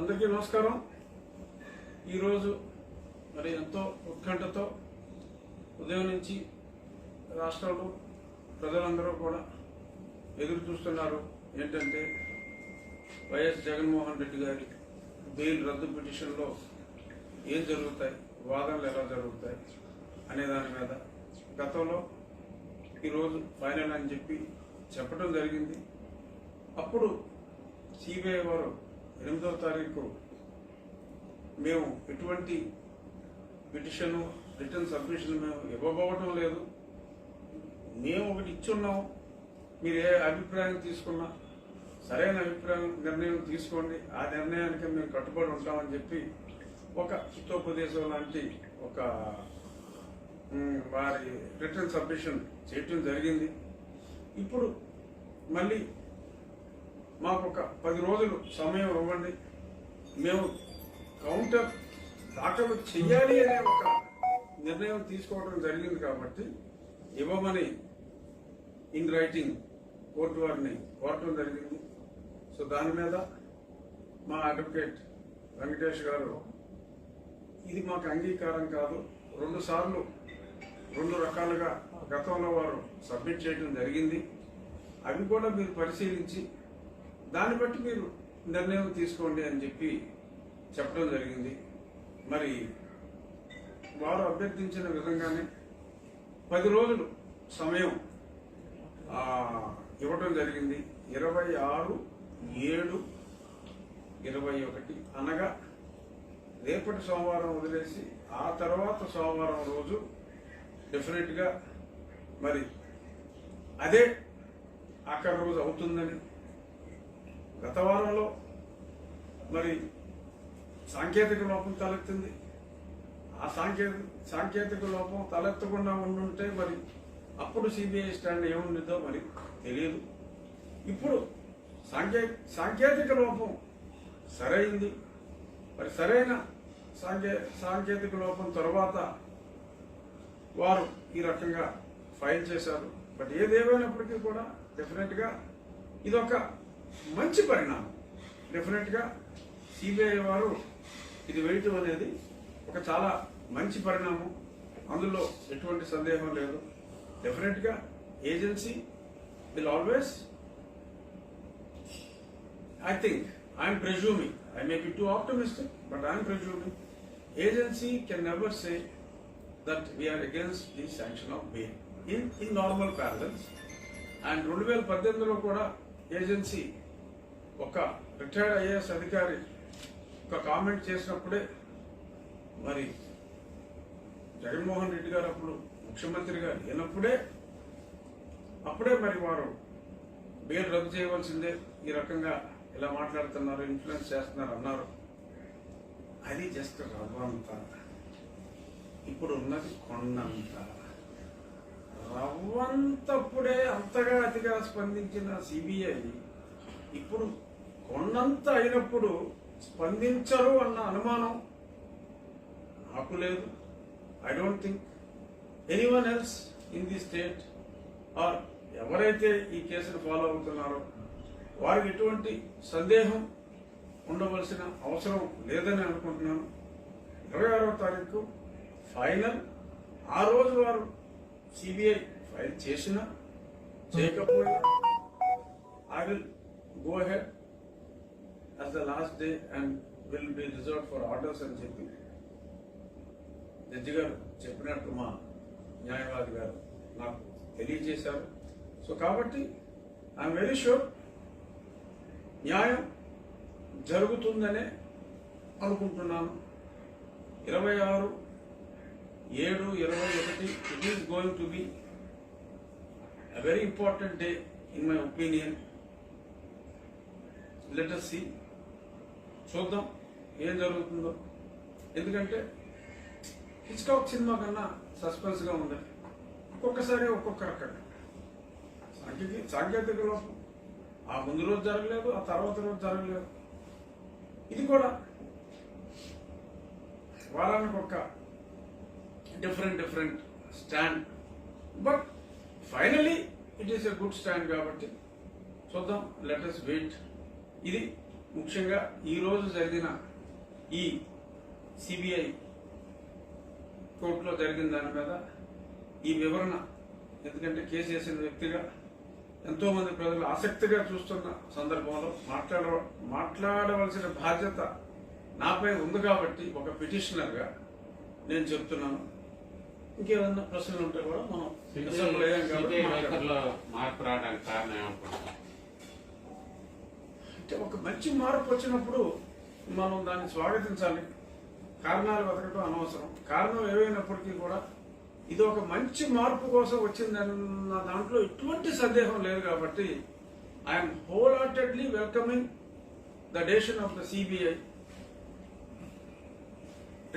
అందరికీ నమస్కారం. ఈరోజు మరి ఎంతో ఉత్కంఠతో ఉదయం నుంచి రాష్ట్రంలో ప్రజలందరూ కూడా ఎదురు చూస్తున్నారు. ఏంటంటే వైఎస్ జగన్మోహన్ రెడ్డి గారి బెయిల్ రద్దు పిటిషన్లో ఏం జరుగుతాయి, వాదనలు ఎలా జరుగుతాయి అనే దాని మీద గతంలో ఈరోజు ఫైనల్ అని చెప్పడం జరిగింది. అప్పుడు సిబిఐ వారు 8వ తారీఖు మేము ఎటువంటి పిటిషన్ రిటర్న్ సబ్మిషన్ మేము ఇవ్వబోవటం లేదు, మేము ఒకటి ఇచ్చున్నాం, మీరు ఏ అభిప్రాయం తీసుకున్నా సరైన నిర్ణయం తీసుకోండి, ఆ నిర్ణయానికి మేము కట్టుబడి ఉంటామని చెప్పి ఒక హితోపదేశం లాంటి ఒక వారి రిటర్న్ సబ్మిషన్ చేయటం జరిగింది. ఇప్పుడు మళ్ళీ మాకు ఒక 10 రోజులు సమయం ఇవ్వండి, మేము కౌంటర్ దాఖలు చెయ్యాలి అనే ఒక నిర్ణయం తీసుకోవడం జరిగింది కాబట్టి ఇవ్వమని ఇన్ రైటింగ్ కోర్టు వారిని కోరటం జరిగింది. సో దాని మీద మా అడ్వకేట్ వెంకటేష్ గారు ఇది మాకు అంగీకారం కాదు, 2 సార్లు 2 రకాలుగా గతంలో వారు సబ్మిట్ చేయడం జరిగింది, అవి కూడా మీరు పరిశీలించి దాన్ని బట్టి మీరు నిర్ణయం తీసుకోండి అని చెప్పడం జరిగింది. మరి వారు అభ్యర్థించిన విధంగానే 10 రోజులు సమయం ఇవ్వడం జరిగింది. 26/7/21 అనగా రేపటి సోమవారం వదిలేసి ఆ తర్వాత సోమవారం రోజు డెఫినెట్గా మరి అదే ఆఖరి రోజు అవుతుందని, గత వారంలో మరి సాంకేతిక లోపం తలెత్తింది. ఆ సాంకేతిక లోపం తలెత్తకుండా ఉండుంటే మరి అప్పుడు సిబిఐ స్టాండ్ ఏముండిద్దో మరి తెలియదు. ఇప్పుడు సాంకేతిక లోపం సరైంది, మరి సరైన సాంకేతిక లోపం తర్వాత వారు ఈ రకంగా ఫైల్ చేశారు. బట్ ఏదేమైనప్పటికీ కూడా డెఫినెట్గా ఇదొక మంచి పరిణామం. డెఫినెట్గా సిబిఐ వారు ఇది వేయటం అనేది ఒక చాలా మంచి పరిణామం, అందులో ఎటువంటి సందేహం లేదు. డెఫినెట్గా agency will always, I think, I am presuming, I may be too optimistic, but I am presuming, agency can never say that we are against the sanction of bail in normal parlance. And 2018లో కూడా agency ఒక retired IAS అధికారి ఒక comment చేసినప్పుడే మరి జగన్మోహన్ రెడ్డి గారు అప్పుడు ముఖ్యమంత్రిగా లేనప్పుడే మరి వారు బెయిల్ రద్దు చేయవలసిందే, ఈ రకంగా ఇలా మాట్లాడుతున్నారు, ఇన్ఫ్లుయెన్స్ చేస్తున్నారు అన్నారు. అది జస్ట్ రవ్వంత, ఇప్పుడు ఉన్నది కొండంత. రవ్వంతప్పుడే అంతగా అతిగా స్పందించిన సిబిఐ ఇప్పుడు కొండంత అయినప్పుడు స్పందించరు అన్న అనుమానం నాకు లేదు. I don't think anyone else in the state or ఎవరైతే ఈ కేసును ఫాలో అవుతున్నారో వారికి ఎటువంటి సందేహం ఉండవలసిన అవసరం లేదని అనుకుంటున్నాను. 26వ తారీఖు ఫైనల్. ఆ రోజు వారు సిబిఐ ఫైల్ చేసినా చేయకపోయినా I will go ahead as the last day and will be reserved for orders అని చెప్పి జడ్జి గారు చెప్పినట్టు మా న్యాయవాది గారు నాకు తెలియజేశారు. సో కాబట్టి ఐఎమ్ వెరీ షూర్ న్యాయం జరుగుతుందనే అనుకుంటున్నాను. 26/7/21 it is going to be a very important day in my opinion. Let us see, చూద్దాం ఏం జరుగుతుందో. ఎందుకంటే హిచ్కాక్ సినిమా కన్నా సస్పెన్స్గా ఉంది. ఒక్కొక్కసారి ఒక్కొక్క రకంగా సాంకేతిక లోపం ఆ ముందు రోజు జరగలేదు, ఆ తర్వాత రోజు జరగలేదు. ఇది కూడా వారానికి ఒక different stand, but finally it is a good stand కాబట్టి చూద్దాం. Let us wait. ఇది ముఖ్యంగా ఈరోజు జరిగిన ఈ సిబిఐ కోర్టులో జరిగిన దాని మీద ఈ వివరణ, ఎందుకంటే కేసు వేసిన వ్యక్తిగా ఎంతో మంది ప్రజలు ఆసక్తిగా చూస్తున్న సందర్భంలో మాట్లాడవలసిన బాధ్యత నాపై ఉంది కాబట్టి ఒక పిటిషనర్గా నేను చెప్తున్నాను. ఇంకేమన్నా ప్రశ్నలు ఉంటే కూడా మనం మార్పు రావడానికి కారణం ఏమనుకుంటున్నాం? అంటే ఒక మంచి మార్పు వచ్చినప్పుడు మనం దాన్ని స్వాగతించాలి. కారణాలు వెతకడం అనవసరం. కారణం ఏవైనప్పటికీ కూడా ఇది ఒక మంచి మార్పు కోసం వచ్చిందన్న దాంట్లో ఎటువంటి సందేహం లేదు కాబట్టి I'm whole heartedly welcoming the decision of the CBI.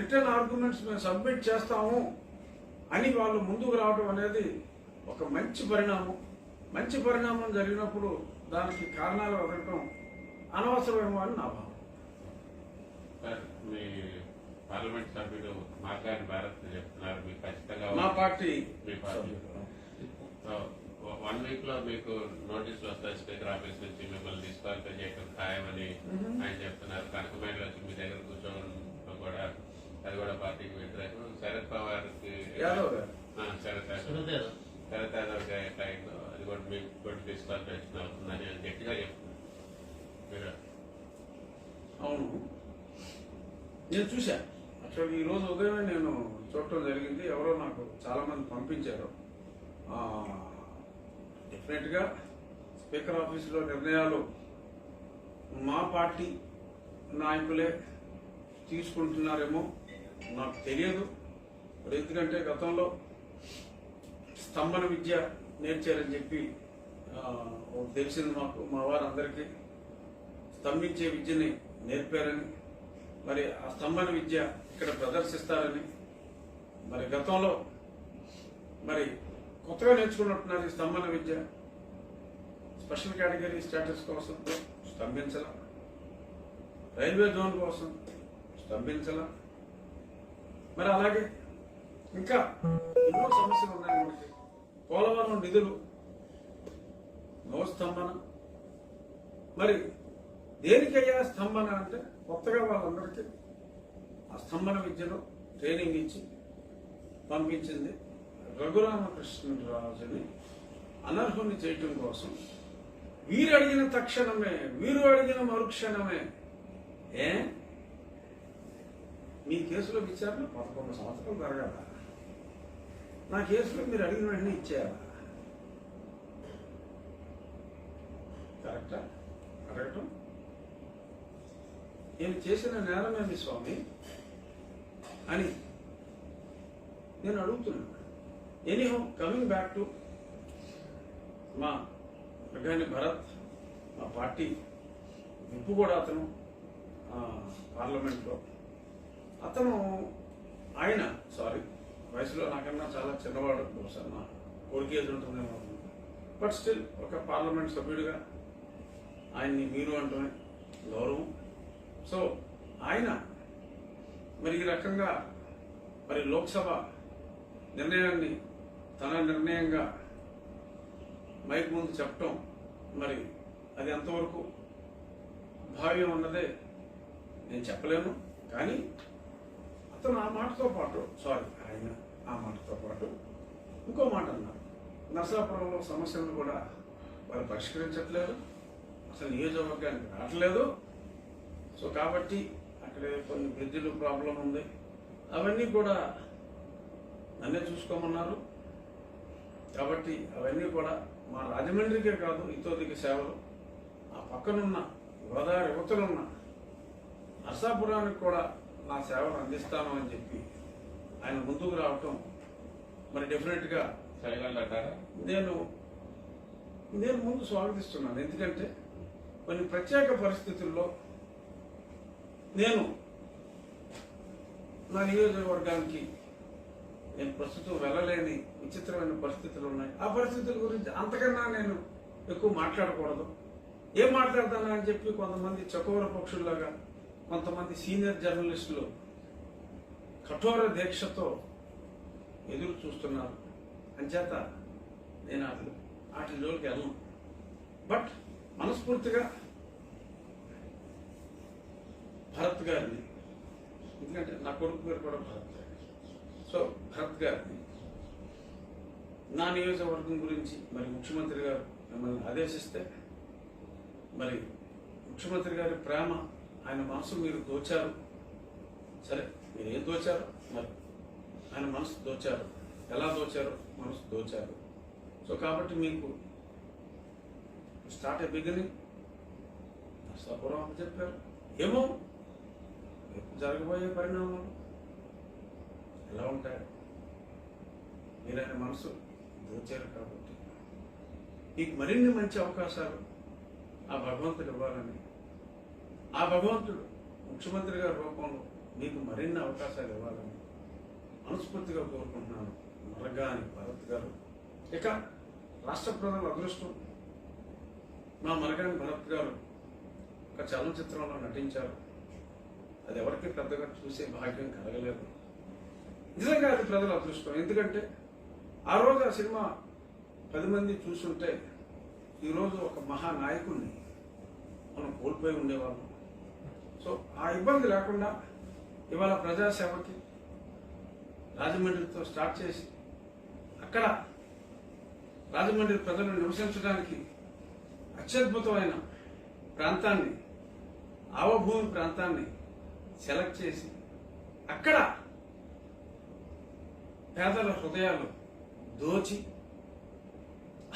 Return arguments మేము సబ్మిట్ చేస్తాము అని వాళ్ళు ముందుకు రావడం అనేది ఒక మంచి పరిణామం. మంచి పరిణామం జరిగినప్పుడు దానికి కారణాలు వెతకడం అనవసరమేమో అని నా భావం. మీ పార్లమెంట్ సభ్యుడు మార్గాని భారత్ చెప్తున్నారు మీకు ఖచ్చితంగా మా పార్టీ 1 week లో మీకు నోటీసులు వస్తాయి స్పీకర్ ఆఫీస్ నుంచి, మిమ్మల్ని డిస్క్వాలిఫై చేయడం ఖాయమని ఆయన చెప్తున్నారు. కనకమేడలో వచ్చి మీ దగ్గర కూర్చోవడం కూడా అది కూడా పార్టీకి వ్యతిరేకం. శరద్ పవార్కి శరద్ యాదవ్ ఎట్లా అయిందో అది కూడా మీకు కూడా డిస్క్వాలిఫికేషన్ అవుతుందని గట్టిగా చెప్తున్నారు. అవును, నేను చూశాను. యాక్చువల్గా ఈ రోజు ఉదయమే నేను చూడటం జరిగింది. ఎవరో నాకు చాలా మంది పంపించారు. డెఫినెట్గా స్పీకర్ ఆఫీసులో నిర్ణయాలు మా పార్టీ నాయకులే తీసుకుంటున్నారేమో నాకు తెలియదు. ఎందుకంటే గతంలో స్తంభన విద్య నేర్చారని చెప్పి తెలిసింది మాకు. మా వారందరికీ స్తంభించే విద్యని నేర్పారని, మరి ఆ స్తంభన విద్య ఇక్కడ ప్రదర్శిస్తారని, మరి గతంలో మరి కొత్తగా నేర్చుకున్నట్టున్నారు ఈ స్తంభన విద్య. స్పెషల్ కేటగిరీ స్టేటస్ కోసం స్తంభించాల, రైల్వే జోన్ కోసం స్తంభించాల, మరి అలాగే ఇంకా ఎన్నో సమస్యలు ఉన్నాయి మనకి. పోలవరం నిధులు నో స్తంభన. మరి దేనికయ్యా స్తంభన అంటే కొత్తగా వాళ్ళందరికీ ఆ స్తంభన విద్యలో ట్రైనింగ్ ఇచ్చి పంపించింది రఘురామకృష్ణరాజుని అనర్హుని చేయటం కోసం. వీరు అడిగిన తక్షణమే, వీరు అడిగిన మరుక్షణమే. మీ కేసులో విచారణ 11 సంవత్సరాలు జరగాల. నా కేసులో మీరు అడిగిన వెంటనే ఇచ్చేయాలా? కరెక్టా? అడగటం నేను చేసిన నేరమేమి స్వామి అని నేను అడుగుతున్నాను. ఎనీహో, కమింగ్ బ్యాక్ టు మా మార్గాని భరత్, మా పార్టీ విప్పు కూడా అతను పార్లమెంట్లో అతను ఆయన వయసులో నాకన్నా చాలా చిన్నవాడు. బహుశా నా కొడుకు ఏజ్ ఉంటుందేమో. బట్ స్టిల్ ఒక పార్లమెంట్ సభ్యుడిగా ఆయన్ని మీరు అంటమే గౌరవం. సో ఆయన మరి ఈ రకంగా మరి లోక్సభ నిర్ణయాన్ని తన నిర్ణయంగా మైక్ ముందు చెప్పటం, మరి అది ఎంతవరకు భావ్యం అన్నదే నేను చెప్పలేను. కానీ అతను ఆ మాటతో పాటు ఆయన ఆ మాటతో పాటు ఇంకో మాట అన్నారు. నరసాపురంలో సమస్యలను కూడా వారు పరిష్కరించట్లేదు, అసలు నియోజకవర్గానికి రావట్లేదు. సో కాబట్టి అక్కడ కొన్ని బ్రిడ్జిలు ప్రాబ్లం ఉంది, అవన్నీ కూడా నన్నే చూసుకోమన్నారు. కాబట్టి అవన్నీ కూడా మా రాజమండ్రికే కాదు, ఇతోదికి సేవలు ఆ పక్కనున్న గోదావరి యువతలున్న నరసాపురానికి కూడా నా సేవలు అందిస్తాను అని చెప్పి ఆయన ముందుకు రావటం మరి డెఫినెట్గా నేను ముందు స్వాగతిస్తున్నాను. ఎందుకంటే కొన్ని ప్రత్యేక పరిస్థితుల్లో నేను నా నియోజకవర్గానికి నేను ప్రస్తుతం వెళ్ళలేని విచిత్రమైన పరిస్థితులు ఉన్నాయి. ఆ పరిస్థితుల గురించి అంతకన్నా నేను ఎక్కువ మాట్లాడకూడదు. ఏం మాట్లాడతానా అని చెప్పి కొంతమంది చకోర పక్షుల్లాగా కొంతమంది సీనియర్ జర్నలిస్టులు కఠోర దీక్షతో ఎదురు చూస్తున్నారు. అంచేత నేను వాటి జోలికి వెళ్ళను. బట్ మనస్ఫూర్తిగా భరత్ గారిని, ఎందుకంటే నా కొడుకు పేరు కూడా భరత్ గారి, సో భరత్ గారిని నా నియోజకవర్గం గురించి మరి ముఖ్యమంత్రి గారు మిమ్మల్ని ఆదేశిస్తే మరి ముఖ్యమంత్రి గారి ప్రేమ, ఆయన మనసు మీరు దోచారు. సరే, మీరు ఏం దోచారు, మరి ఆయన మనసు దోచారు. ఎలా దోచారు? మనసు దోచారు. సో కాబట్టి మీకు స్టార్ట్ ఏ బిగినింగ్ సపూర్వం చెప్పారు. ఏమో జరగబోయే పరిణామాలు ఎలా ఉంటాయి? మీరు ఆయన మనసు దోచారు కాబట్టి మీకు మరిన్ని మంచి అవకాశాలు ఆ భగవంతుడు ఇవ్వాలని, ఆ భగవంతుడు ముఖ్యమంత్రి గారి రూపంలో మీకు మరిన్ని అవకాశాలు ఇవ్వాలని మనస్ఫూర్తిగా కోరుకుంటున్నాను. మరగాని భరత్ గారు. ఇక రాష్ట్ర ప్రజల అదృష్టం, మా మరగాని భరత్ గారు ఒక చలనచిత్రంలో నటించారు. అది ఎవరికి పెద్దగా చూసే భాగ్యం కలగలేదు. నిజంగా అది ప్రజల అదృష్టం. ఎందుకంటే ఆ రోజు ఆ సినిమా 10 మంది చూసుంటే ఈరోజు ఒక మహానాయకుడిని మనం కోల్పోయి ఉండేవాళ్ళం. సో ఆ ఇబ్బంది లేకుండా ఇవాళ ప్రజాసేవకి రాజమండ్రితో స్టార్ట్ చేసి అక్కడ రాజమండ్రి ప్రజలు నివసించడానికి అత్యద్భుతమైన ప్రాంతాన్ని, ఆవభూమి ప్రాంతాన్ని సెలెక్ట్ చేసి అక్కడ పేదల హృదయాలు దోచి,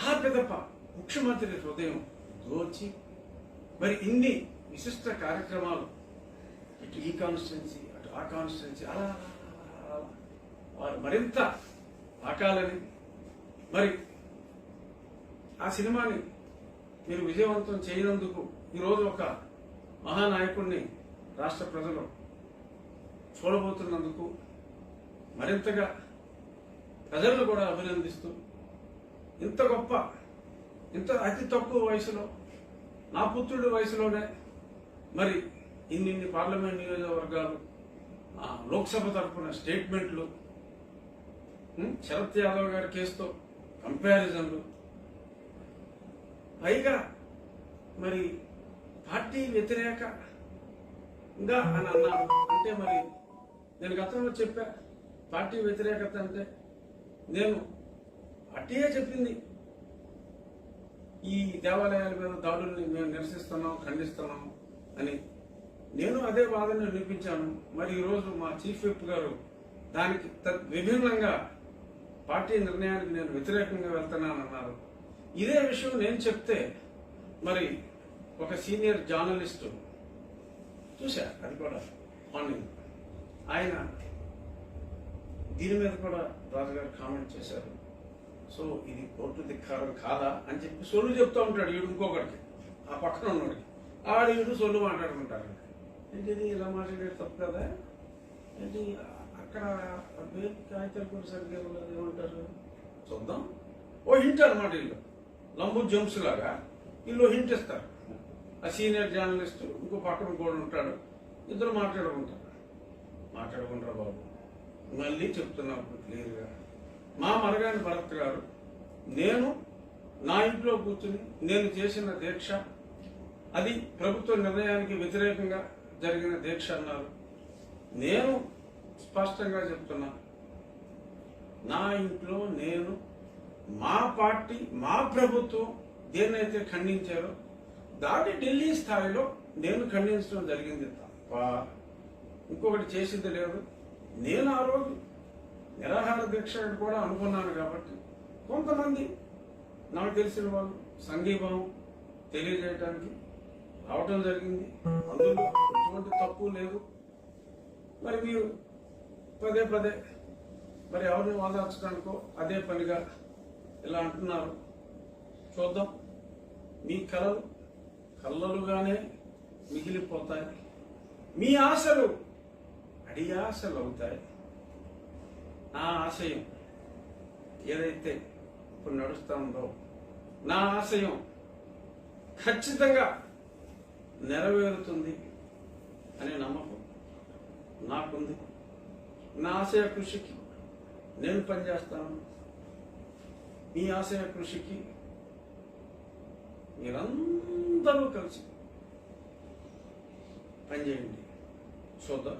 ఆ పెదప ముఖ్యమంత్రి హృదయం దోచి, మరి ఇన్ని విశిష్ట కార్యక్రమాలు ఇటు ఈ కాన్స్టిట్యున్సీ అటు ఆ కాన్స్టిట్యున్సీ అలా వారు మరింత ఆకాలని, మరి ఆ సినిమాని మీరు విజయవంతం చేయనందుకు ఈరోజు ఒక మహానాయకుడిని రాష్ట్ర ప్రజలు చూడబోతున్నందుకు మరింతగా ప్రజలను కూడా అభినందిస్తూ, ఇంత గొప్ప, ఇంత అతి తక్కువ వయసులో, నా పుత్రుడి వయసులోనే మరి ఇన్ని పార్లమెంట్ నియోజకవర్గాలు, లోక్సభ తరఫున స్టేట్మెంట్లు, శరత్ యాదవ్ గారి కేసుతో కంపారిజన్లు, పైగా మరి పార్టీ వ్యతిరేకంగా అని అన్నారు. అంటే మరి నేను గతంలో చెప్పా, పార్టీ వ్యతిరేకత అంటే నేను పార్టీయే చెప్పింది ఈ దేవాలయాల మీద దాడుల్ని మేము నిరసిస్తున్నాం, ఖండిస్తున్నాం అని. నేను అదే వాదన వినిపించాను. మరి ఈరోజు మా చీఫ్ విప్ గారు దానికి విభిన్నంగా పార్టీ నిర్ణయానికి నేను వ్యతిరేకంగా వెళ్తున్నానన్నారు. ఇదే విషయం నేను చెప్తే మరి ఒక సీనియర్ జర్నలిస్టు చూశా, అది కూడా మార్నింగ్, ఆయన దీని మీద కూడా రాజుగారు కామెంట్ చేశారు. సో ఇది కోర్టు ధిక్కారం కాదా అని చెప్పి సొల్లు చెప్తూ ఉంటాడు ఈడు ఇంకొకరికి, ఆ పక్కన ఉన్నవాడికి. ఆడు ఈడు సొల్లు మాట్లాడుకుంటారు. ఏంటిది ఇలా మాట్లాడేది తప్పు కదా, ఏంటి అక్కడ కాగితాలు కూడా సరిగ్గా ఏమంటారు చూద్దాం. ఓ హింట్ అనమాట, వీళ్ళు లంబు జంప్స్ లాగా వీళ్ళు హింట్ ఇస్తారు. ఆ సీనియర్ జర్నలిస్ట్ ఇంకో పక్కన కూడా ఉంటాడు, ఇద్దరు మాట్లాడుకుంటారు బాబు. మళ్ళీ చెప్తున్నప్పుడు క్లియర్గా, మా మరగాని భరత్ గారు, నేను నా ఇంట్లో కూర్చుని నేను చేసిన దీక్ష అది ప్రభుత్వ నిర్ణయానికి వ్యతిరేకంగా జరిగిన దీక్ష అన్నారు. నేను స్పష్టంగా చెప్తున్నా, నా ఇంట్లో నేను, మా పార్టీ, మా ప్రభుత్వం దేన్నైతే ఖండించారో దాన్ని ఢిల్లీ స్థాయిలో నేను ఖండించడం జరిగింది తప్ప ఇంకొకటి చేసింది లేదు. నేను ఆ రోజు నిరాహార దీక్ష కూడా అనుకున్నాను కాబట్టి కొంతమంది నాకు తెలిసిన వాళ్ళు సంఘీభావం తెలియజేయడానికి రావటం జరిగింది. అందులో ఎటువంటి తప్పు లేదు. మరి మీరు పదే మరి ఎవరిని వాదార్చడానికో అదే పనిగా ఇలా అంటున్నారు. చూద్దాం, మీ కళ్ళలుగానే మిగిలిపోతాయి, మీ ఆశలు అడియాశలు అవుతాయి. నా ఆశయం ఏదైతే ఇప్పుడు నడుస్తుందో నా ఆశయం ఖచ్చితంగా నెరవేరుతుంది అనే నమ్మకం నాకుంది. నా ఆశయ కృషికి నేను పనిచేస్తాను. మీ ఆశయ కృషికి మీరందరూ కలిసి పనిచేయండి. చూద్దాం.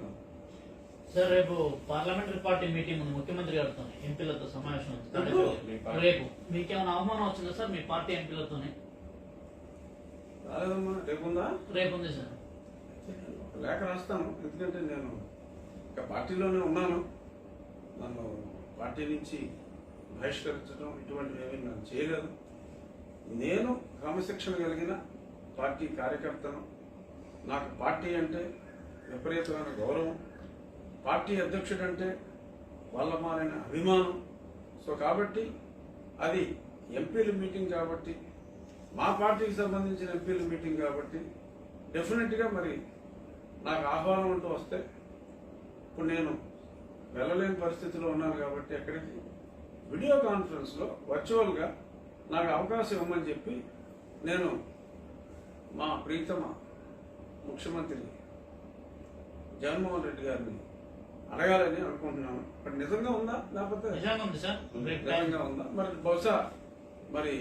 సార్ రేపు పార్లమెంటరీ పార్టీ మీటింగ్ ఉంది ముఖ్యమంత్రి గారితో, ఎంపీలతో సమావేశం ఉంది. ఎప్పుడు? రేపు మీకేమైనా అవమానం వచ్చిందా సార్ మీ పార్టీ ఎంపీలతోనే? రాలేదమ్మా, రేపు ఉందా? రేపు ఉంది సార్. ఒక లేఖ రాస్తాను, ఎందుకంటే నేను ఇక పార్టీలోనే ఉన్నాను. నన్ను పార్టీ నుంచి బహిష్కరించడం ఇటువంటివి ఏమీ నేను చేయలేదు. నేను క్రమశిక్షణ కలిగిన పార్టీ కార్యకర్తను. నాకు పార్టీ అంటే విపరీతమైన గౌరవం, పార్టీ అధ్యక్షుడు అంటే వాళ్ళమారైన అభిమానం. సో కాబట్టి అది ఎంపీల మీటింగ్ కాబట్టి, మా పార్టీకి సంబంధించిన ఎంపీల మీటింగ్ కాబట్టి డెఫినెట్గా మరి నాకు ఆహ్వానం అంటూ వస్తే, ఇప్పుడు నేను వెళ్ళలేని పరిస్థితిలో ఉన్నాను కాబట్టి ఎక్కడికి వీడియో కాన్ఫరెన్స్లో వర్చువల్గా నాకు అవకాశం ఇవ్వమని చెప్పి నేను మా ప్రీతమ ముఖ్యమంత్రి జగన్మోహన్ రెడ్డి గారిని అడగాలని అనుకుంటున్నాను. బట్ నిజంగా ఉందా లేకపోతే నిజంగా ఉంది సార్. నిజంగా ఉందా? మరి బహుశా మరి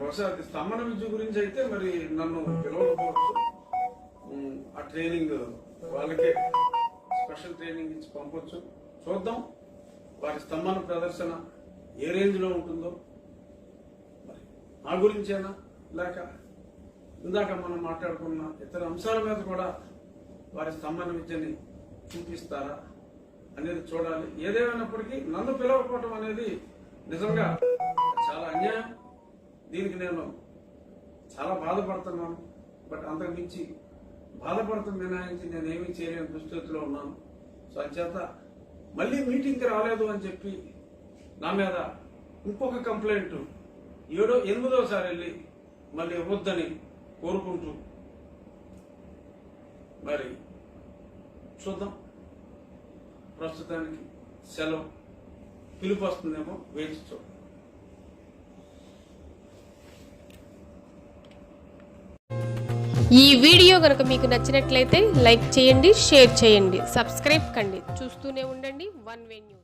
బహుశా అది స్తంభన విద్య గురించి అయితే మరి నన్ను పిలవకపోవచ్చు. ఆ ట్రైనింగ్ వాళ్ళకే స్పెషల్ ట్రైనింగ్ ఇచ్చి పంపొచ్చు. చూద్దాం వారి స్తంభన ప్రదర్శన ఏ రేంజ్లో ఉంటుందో. మరి నా గురించేనా లేక ఇందాక మనం మాట్లాడుకున్న ఇతర అంశాల మీద కూడా వారి స్తంభన విద్యని చూపిస్తారా అనేది చూడాలి. ఏదేమైనప్పటికీ నన్ను పిలవకపోవటం అనేది నిజంగా చాలా అన్యాయం. దీనికి నేను చాలా బాధపడుతున్నాను. బట్ అంతకు మించి బాధపడటం మినహాయించి నేనేమీ చేయలేని దుస్థితిలో ఉన్నాను. సో అంచేత మళ్ళీ మీటింగ్కి రాలేదు అని చెప్పి నా మీద ఇంకొక కంప్లైంట్ 8వ వెళ్ళి మళ్ళీ ఇవ్వద్దని కోరుకుంటూ మరి చూద్దాం. ప్రస్తుతానికి సెలవు, పిలుపు వస్తుందేమో వేచి చూద్దాం. ఈ వీడియో కనుక మీకు నచ్చినట్లయితే లైక్ చేయండి, షేర్ చేయండి, సబ్స్క్రైబ్ కండి. చూస్తూనే ఉండండి వన్ వే న్యూస్.